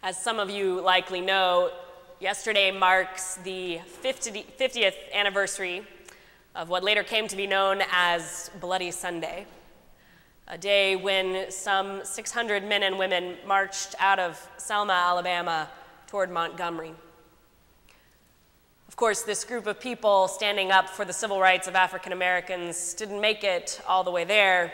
As some of you likely know, yesterday marks the 50th anniversary of what later came to be known as Bloody Sunday, a day when some 600 men and women marched out of Selma, Alabama, toward Montgomery. Of course, this group of people standing up for the civil rights of African Americans didn't make it all the way there.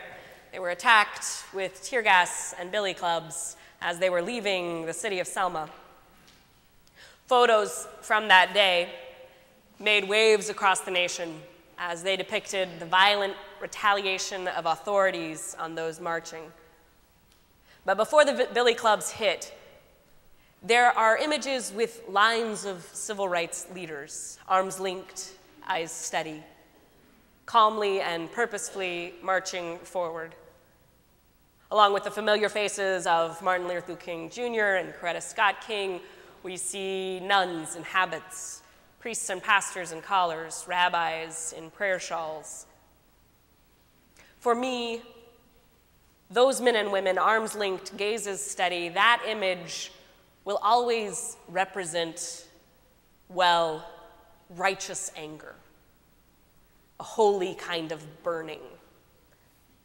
They were attacked with tear gas and billy clubs as they were leaving the city of Selma. Photos from that day made waves across the nation as they depicted the violent retaliation of authorities on those marching. But before the billy clubs hit, there are images with lines of civil rights leaders, arms linked, eyes steady, calmly and purposefully marching forward. Along with the familiar faces of Martin Luther King Jr. and Coretta Scott King, we see nuns in habits, priests and pastors in collars, rabbis in prayer shawls. For me, those men and women, arms linked, gazes steady, that image will always represent, well, righteous anger, a holy kind of burning,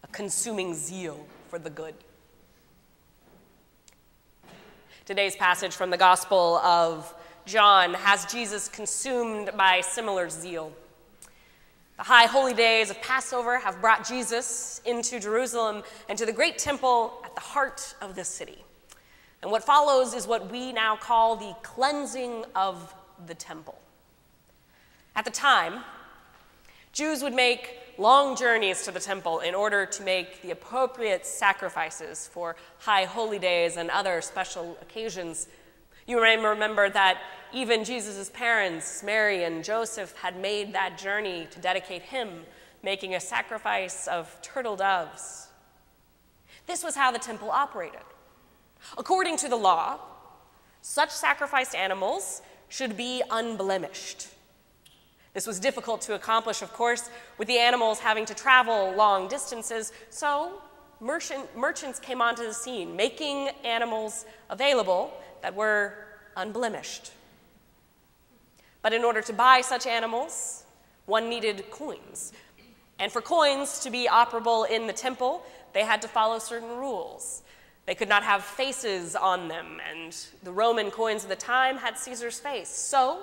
a consuming zeal for the good. Today's passage from the Gospel of John has Jesus consumed by similar zeal. The high holy days of Passover have brought Jesus into Jerusalem and to the great temple at the heart of the city. And what follows is what we now call the cleansing of the temple. At the time, Jews would make long journeys to the temple in order to make the appropriate sacrifices for high holy days and other special occasions. You may remember that even Jesus' parents, Mary and Joseph, had made that journey to dedicate him, making a sacrifice of turtle doves. This was how the temple operated. According to the law, such sacrificed animals should be unblemished. This was difficult to accomplish, of course, with the animals having to travel long distances, so merchants came onto the scene, making animals available that were unblemished. But in order to buy such animals, one needed coins. And for coins to be operable in the temple, they had to follow certain rules. They could not have faces on them, and the Roman coins of the time had Caesar's face. So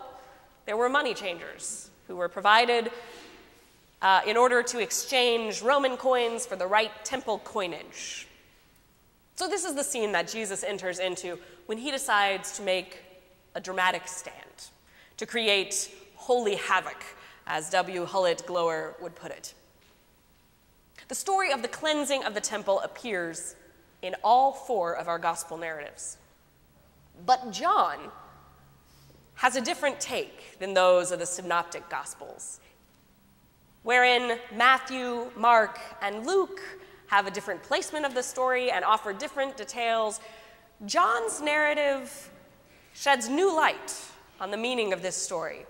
there were money changers who were provided in order to exchange Roman coins for the right temple coinage. So this is the scene that Jesus enters into when he decides to make a dramatic stand, to create holy havoc, as W. Hullett Glower would put it. The story of the cleansing of the temple appears in all four of our gospel narratives. But John has a different take than those of the synoptic gospels, wherein Matthew, Mark, and Luke have a different placement of the story and offer different details. John's narrative sheds new light on the meaning of this story.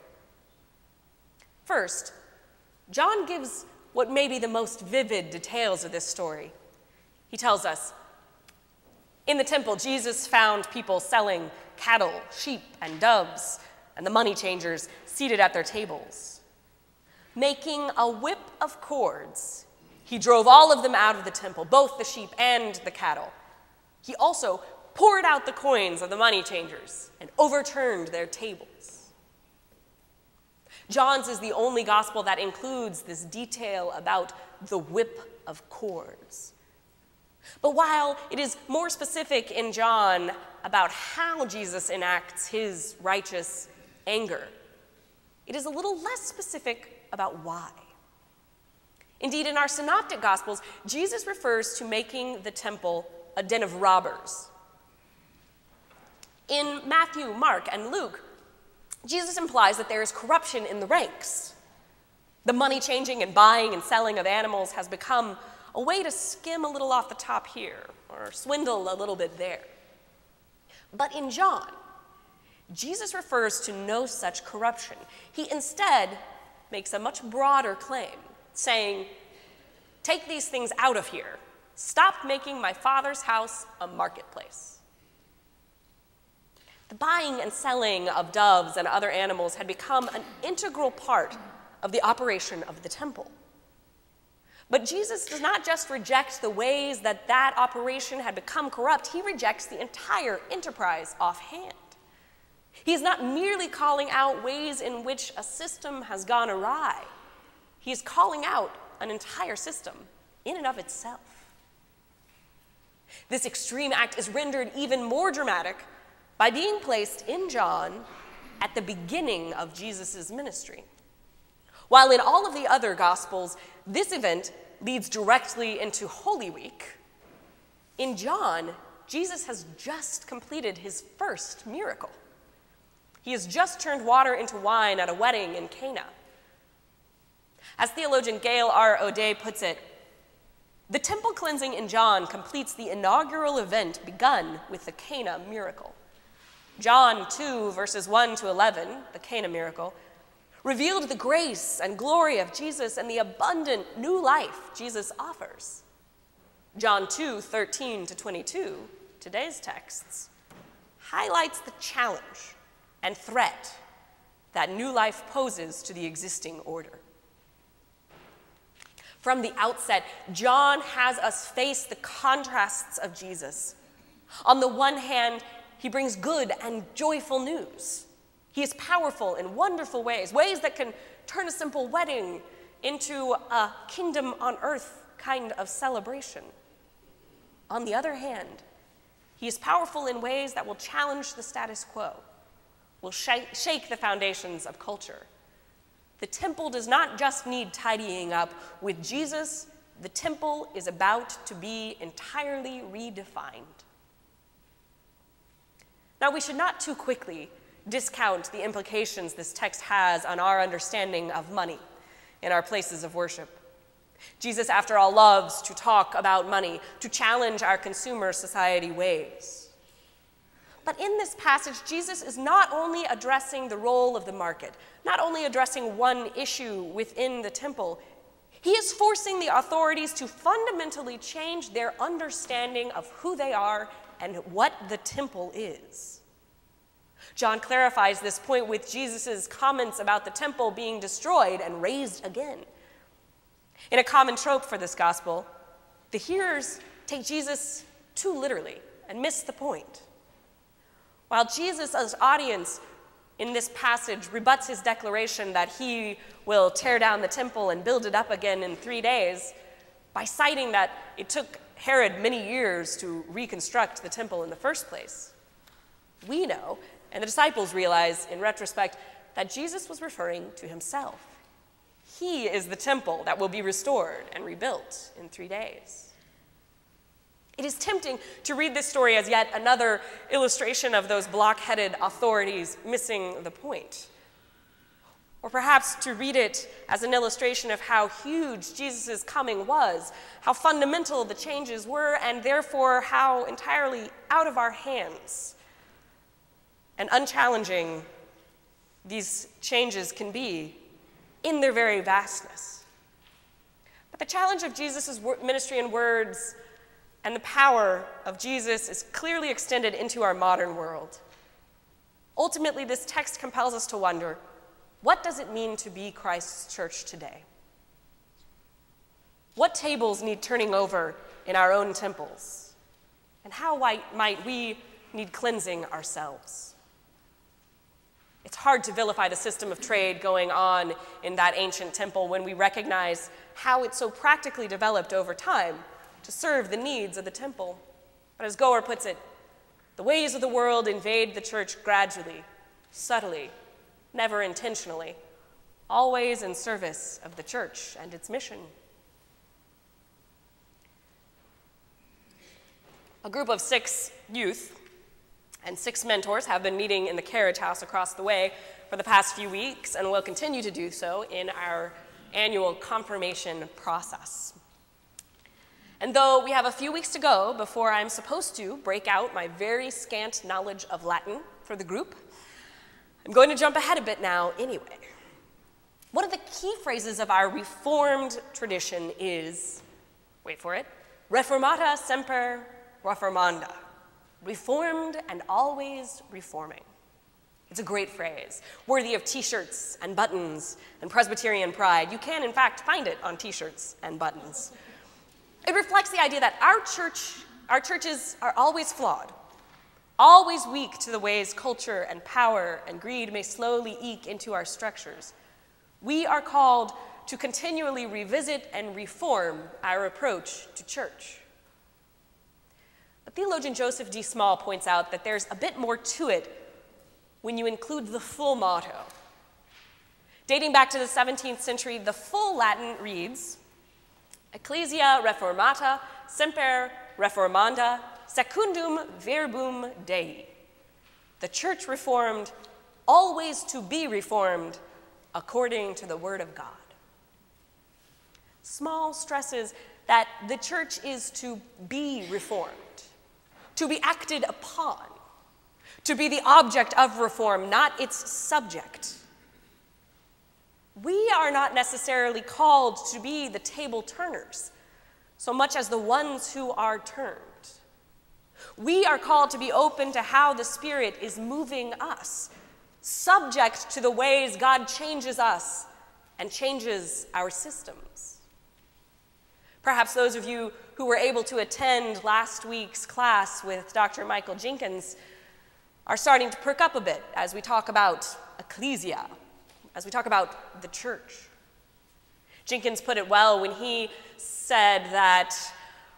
First, John gives what may be the most vivid details of this story. He tells us, in the temple, Jesus found people selling cattle, sheep, and doves, and the money changers seated at their tables. Making a whip of cords, he drove all of them out of the temple, both the sheep and the cattle. He also poured out the coins of the money changers and overturned their tables. John's is the only gospel that includes this detail about the whip of cords. But while it is more specific in John about how Jesus enacts his righteous anger, it is a little less specific about why. Indeed, in our synoptic gospels, Jesus refers to making the temple a den of robbers. In Matthew, Mark, and Luke, Jesus implies that there is corruption in the ranks. The money changing and buying and selling of animals has become a way to skim a little off the top here, or swindle a little bit there. But in John, Jesus refers to no such corruption. He instead makes a much broader claim, saying, take these things out of here. Stop making my Father's house a marketplace. The buying and selling of doves and other animals had become an integral part of the operation of the temple. But Jesus does not just reject the ways that that operation had become corrupt, he rejects the entire enterprise offhand. He is not merely calling out ways in which a system has gone awry. He is calling out an entire system in and of itself. This extreme act is rendered even more dramatic by being placed in John at the beginning of Jesus' ministry. While in all of the other Gospels, this event leads directly into Holy Week, in John, Jesus has just completed his first miracle. He has just turned water into wine at a wedding in Cana. As theologian Gail R. O'Day puts it, the temple cleansing in John completes the inaugural event begun with the Cana miracle. John 2, verses 1 to 11, the Cana miracle, revealed the grace and glory of Jesus and the abundant new life Jesus offers. John 2, 13 to 22, today's texts, highlights the challenge and threat that new life poses to the existing order. From the outset, John has us face the contrasts of Jesus. On the one hand, he brings good and joyful news. He is powerful in wonderful ways, ways that can turn a simple wedding into a kingdom on earth kind of celebration. On the other hand, he is powerful in ways that will challenge the status quo, will shake the foundations of culture. The temple does not just need tidying up. With Jesus, the temple is about to be entirely redefined. Now, we should not too quickly discount the implications this text has on our understanding of money in our places of worship. Jesus, after all, loves to talk about money, to challenge our consumer society ways. But in this passage, Jesus is not only addressing the role of the market, not only addressing one issue within the temple, he is forcing the authorities to fundamentally change their understanding of who they are and what the temple is. John clarifies this point with Jesus' comments about the temple being destroyed and raised again. In a common trope for this gospel, the hearers take Jesus too literally and miss the point. While Jesus' audience in this passage rebuts his declaration that he will tear down the temple and build it up again in 3 days by citing that it took Herod many years to reconstruct the temple in the first place, we know, and the disciples realize in retrospect, that Jesus was referring to himself. He is the temple that will be restored and rebuilt in 3 days. It is tempting to read this story as yet another illustration of those block-headed authorities missing the point. Or perhaps to read it as an illustration of how huge Jesus' coming was, how fundamental the changes were, and therefore how entirely out of our hands and unchallenging these changes can be in their very vastness. But the challenge of Jesus' ministry and words and the power of Jesus is clearly extended into our modern world. Ultimately, this text compels us to wonder, what does it mean to be Christ's church today? What tables need turning over in our own temples? And how might we need cleansing ourselves? It's hard to vilify the system of trade going on in that ancient temple when we recognize how it so practically developed over time to serve the needs of the temple. But as Goer puts it, the ways of the world invade the church gradually, subtly, never intentionally, always in service of the church and its mission. A group of 6 youth and 6 mentors have been meeting in the carriage house across the way for the past few weeks and will continue to do so in our annual confirmation process. And though we have a few weeks to go before I'm supposed to break out my very scant knowledge of Latin for the group, I'm going to jump ahead a bit now anyway. One of the key phrases of our Reformed tradition is, wait for it, reformata semper reformanda. reformed and always reforming. It's a great phrase, worthy of t-shirts and buttons and Presbyterian pride. You can, in fact, find it on t-shirts and buttons. It reflects the idea that our churches are always flawed, always weak to the ways culture and power and greed may slowly eke into our structures. We are called to continually revisit and reform our approach to church. But theologian Joseph D. Small points out that there's a bit more to it when you include the full motto. Dating back to the 17th century, the full Latin reads, Ecclesia reformata semper reformanda secundum verbum Dei. The church reformed, always to be reformed, according to the word of God. Small stresses that the church is to be reformed, to be acted upon, to be the object of reform, not its subject. We are not necessarily called to be the table turners, so much as the ones who are turned. We are called to be open to how the Spirit is moving us, subject to the ways God changes us and changes our systems. Perhaps those of you who were able to attend last week's class with Dr. Michael Jenkins are starting to perk up a bit as we talk about ecclesia, as we talk about the church. Jenkins put it well when he said that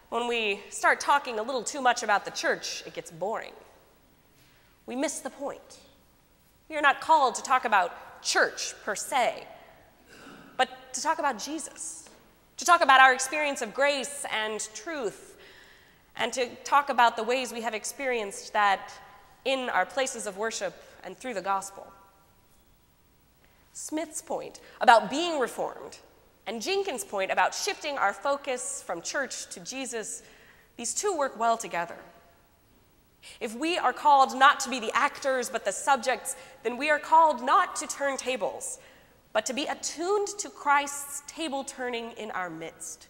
when we start talking a little too much about the church, it gets boring. We miss the point. We are not called to talk about church per se, but to talk about Jesus, to talk about our experience of grace and truth, and to talk about the ways we have experienced that in our places of worship and through the gospel. Smith's point about being reformed and Jenkins' point about shifting our focus from church to Jesus, these two work well together. If we are called not to be the actors but the subjects, then we are called not to turn tables, but to be attuned to Christ's table turning in our midst.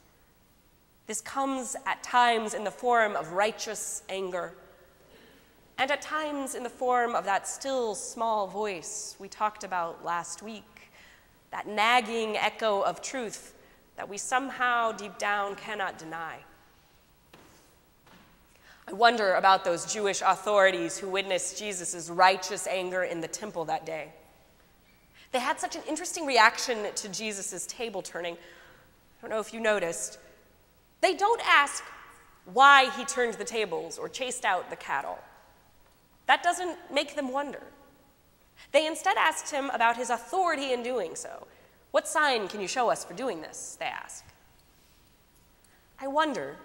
This comes at times in the form of righteous anger, and at times in the form of that still small voice we talked about last week, that nagging echo of truth that we somehow deep down cannot deny. I wonder about those Jewish authorities who witnessed Jesus' righteous anger in the temple that day. They had such an interesting reaction to Jesus' table turning. I don't know if you noticed. They don't ask why he turned the tables or chased out the cattle. That doesn't make them wonder. They instead asked him about his authority in doing so. What sign can you show us for doing this, they ask. I wonder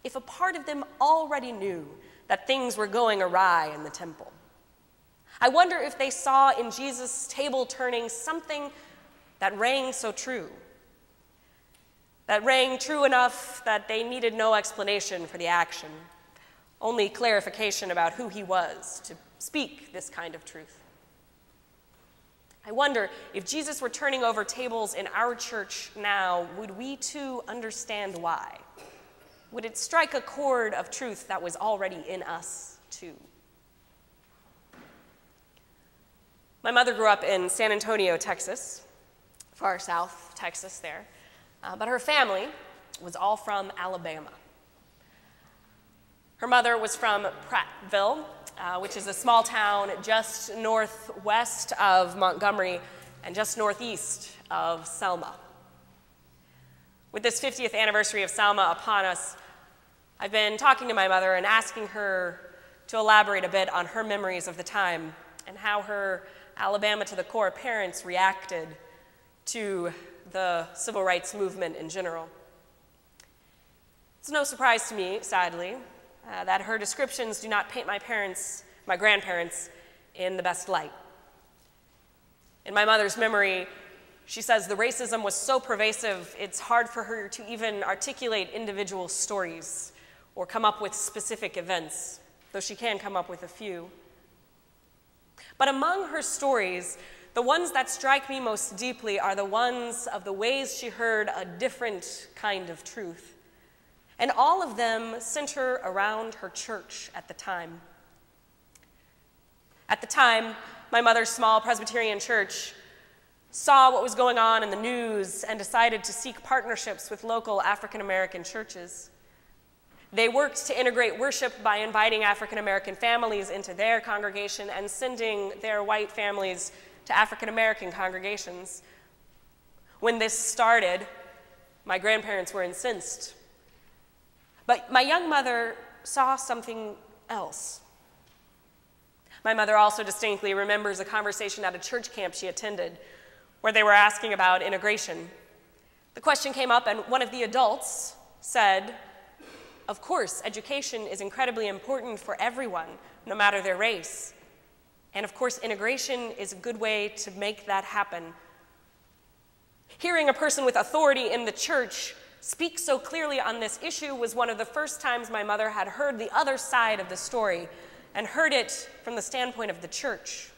if a part of them already knew that things were going awry in the temple. I wonder if they saw in Jesus' table turning something that rang so true, that rang true enough that they needed no explanation for the action, only clarification about who he was to speak this kind of truth. I wonder if Jesus were turning over tables in our church now, would we too understand why? Would it strike a chord of truth that was already in us too? My mother grew up in San Antonio, Texas, far south Texas there, but her family was all from Alabama. Her mother was from Prattville, which is a small town just northwest of Montgomery and just northeast of Selma. With this 50th anniversary of Selma upon us, I've been talking to my mother and asking her to elaborate a bit on her memories of the time and how her Alabama to the core parents reacted to the civil rights movement in general. It's no surprise to me, sadly, that her descriptions do not paint my grandparents, in the best light. In my mother's memory, she says the racism was so pervasive, it's hard for her to even articulate individual stories or come up with specific events, though she can come up with a few. But among her stories, the ones that strike me most deeply are the ones of the ways she heard a different kind of truth, and all of them center around her church at the time. At the time, my mother's small Presbyterian church saw what was going on in the news and decided to seek partnerships with local African American churches. They worked to integrate worship by inviting African American families into their congregation and sending their white families to African American congregations. When this started, my grandparents were incensed. But my young mother saw something else. My mother also distinctly remembers a conversation at a church camp she attended where they were asking about integration. The question came up, and one of the adults said, "Of course, education is incredibly important for everyone, no matter their race. And of course, integration is a good way to make that happen." Hearing a person with authority in the church speak so clearly on this issue was one of the first times my mother had heard the other side of the story, and heard it from the standpoint of the church.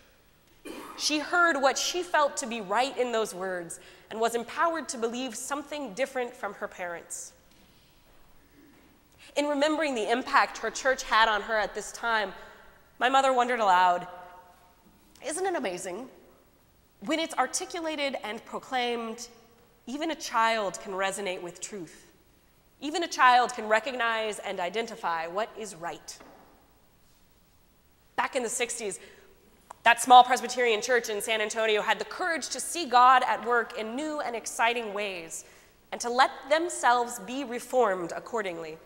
She heard what she felt to be right in those words and was empowered to believe something different from her parents. In remembering the impact her church had on her at this time, my mother wondered aloud, isn't it amazing? When it's articulated and proclaimed, even a child can resonate with truth. Even a child can recognize and identify what is right. Back in the 60s, that small Presbyterian church in San Antonio had the courage to see God at work in new and exciting ways and to let themselves be reformed accordingly.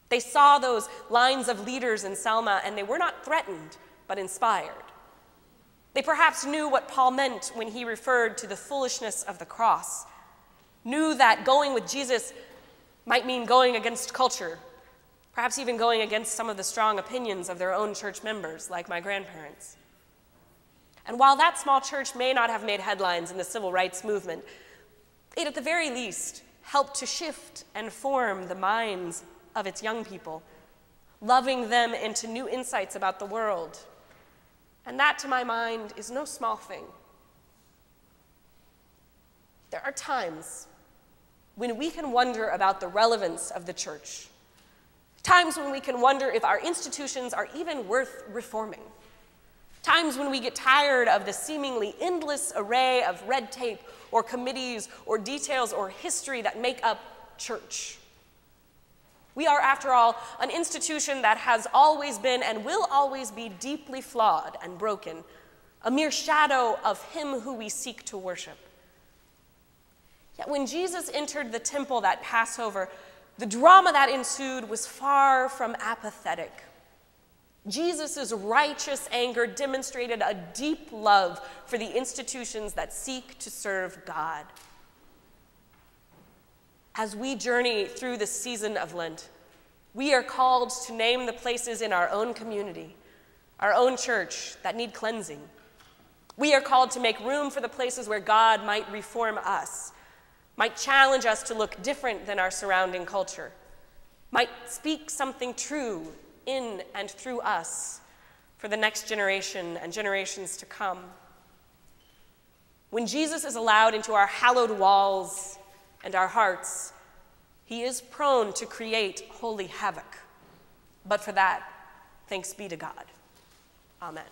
They saw those lines of leaders in Selma, and they were not threatened, but inspired. They perhaps knew what Paul meant when he referred to the foolishness of the cross, knew that going with Jesus might mean going against culture, perhaps even going against some of the strong opinions of their own church members, like my grandparents. And while that small church may not have made headlines in the civil rights movement, it at the very least helped to shift and form the minds of its young people, loving them into new insights about the world. And that, to my mind, is no small thing. There are times when we can wonder about the relevance of the church, times when we can wonder if our institutions are even worth reforming, times when we get tired of the seemingly endless array of red tape or committees or details or history that make up church. We are, after all, an institution that has always been and will always be deeply flawed and broken, a mere shadow of him who we seek to worship. Yet when Jesus entered the temple that Passover, the drama that ensued was far from apathetic. Jesus' righteous anger demonstrated a deep love for the institutions that seek to serve God. As we journey through the season of Lent, we are called to name the places in our own community, our own church, that need cleansing. We are called to make room for the places where God might reform us, might challenge us to look different than our surrounding culture, might speak something true in and through us for the next generation and generations to come. When Jesus is allowed into our hallowed walls and our hearts, he is prone to create holy havoc. But for that, thanks be to God. Amen.